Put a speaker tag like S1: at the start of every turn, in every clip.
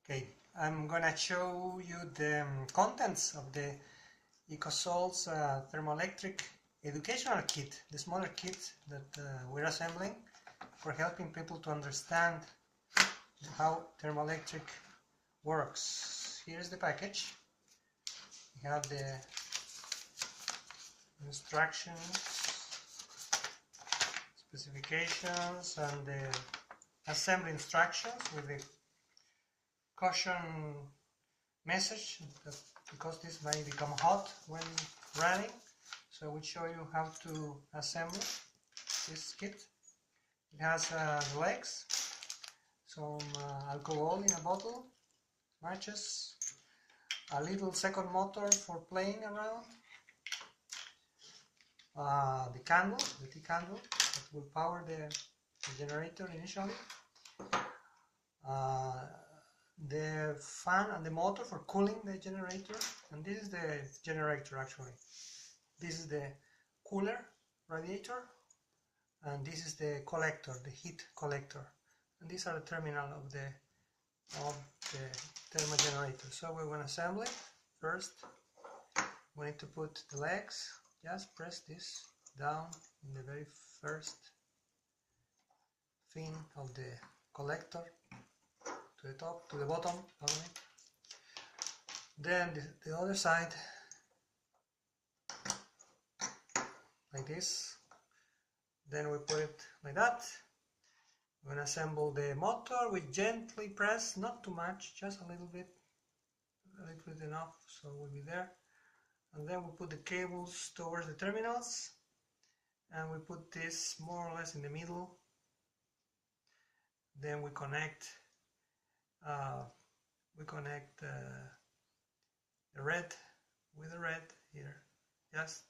S1: Okay, I'm gonna show you the contents of the ECOSOL's Thermoelectric educational kit, the smaller kit that we're assembling for helping people to understand how thermoelectric works. Here's the package. We have the instructions, specifications, and the assembly instructions with the caution message that because this may become hot when running, so we show you how to assemble this kit. It has the legs, some alcohol in a bottle, matches, a little second motor for playing around, the candle, the T candle that will power the generator initially, the fan and the motor for cooling the generator, and this is the generator actually. This is the cooler radiator, and this is the collector, the heat collector, and these are the terminal of the thermo generator. So we're going to assemble it. First we need to put the legs. Just press this down in the very first fin of the collector, to the top, to the bottom, only. Then the other side, like this. Then we put it like that. We're going to assemble the motor. We gently press, not too much, just a little bit enough, so we'll be there. And then we put the cables towards the terminals, and we put this more or less in the middle. Then we connect the red with the red here. Just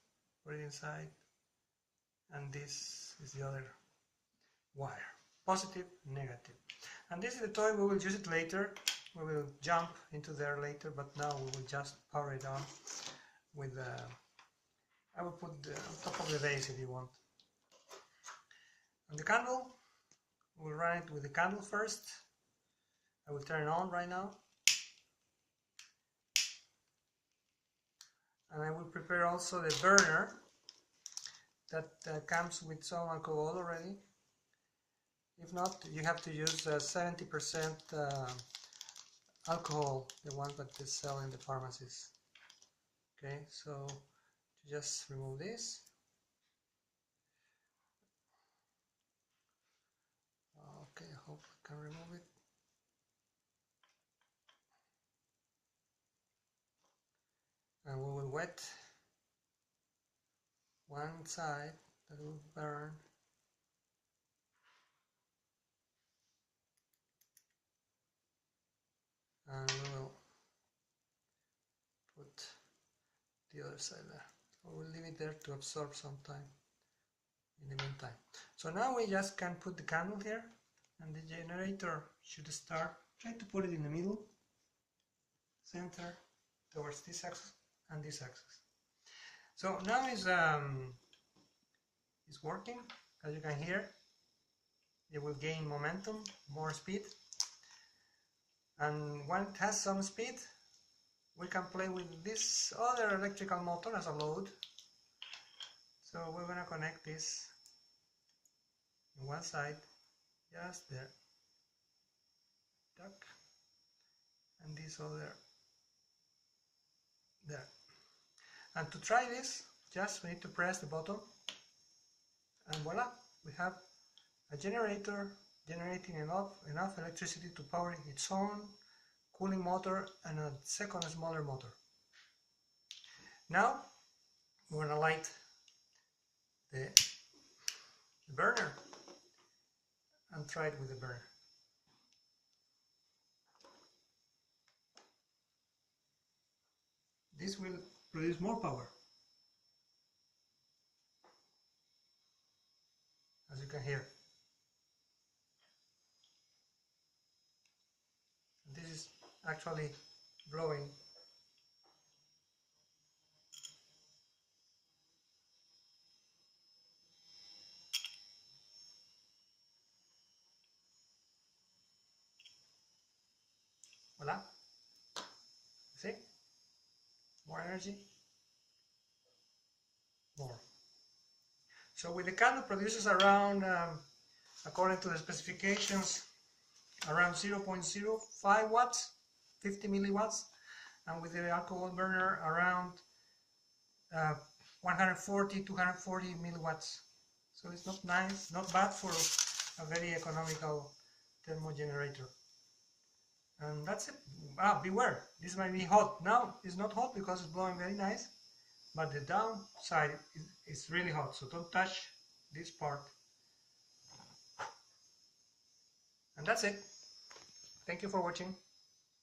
S1: put it inside, and this is the other wire, positive, negative. And this is the toy. We will use it later. We will jump into there later, but now we will just power it on with I will put on top of the base if you want. And the candle, we'll run it with the candle first. I will turn it on right now. And I will prepare also the burner that comes with some alcohol already. If not, you have to use 70% alcohol, the ones that they sell in the pharmacies. Okay, so just remove this. Okay, I hope I can remove it. And we will wet one side that will burn. And we will put the other side there. We will leave it there to absorb some time in the meantime. So now we just can put the candle here, and the generator should start. Try to put it in the middle, center, towards this axis and this axis. So now it's working. As you can hear, it will gain momentum, more speed, and when it has some speed, we can play with this other electrical motor as a load. So we're going to connect this in one side, just there, tuck, and this other there. And to try this, just we need to press the button, and voila, we have a generator generating enough electricity to power its own cooling motor and a second smaller motor. Now we're going to light the burner and try it with the burner. This will produce more power, as you can hear. This is actually blowing. Voila. See? More energy. More. So with the candle produces around, according to the specifications, around 0.05 watts, 50 milliwatts, and with the alcohol burner around 140, 240 milliwatts. So it's not nice, not bad for a very economical thermo generator. And that's it. Beware, this might be hot. Now it's not hot because it's blowing very nice, but the downside is really hot, so don't touch this part. And that's it. Thank you for watching.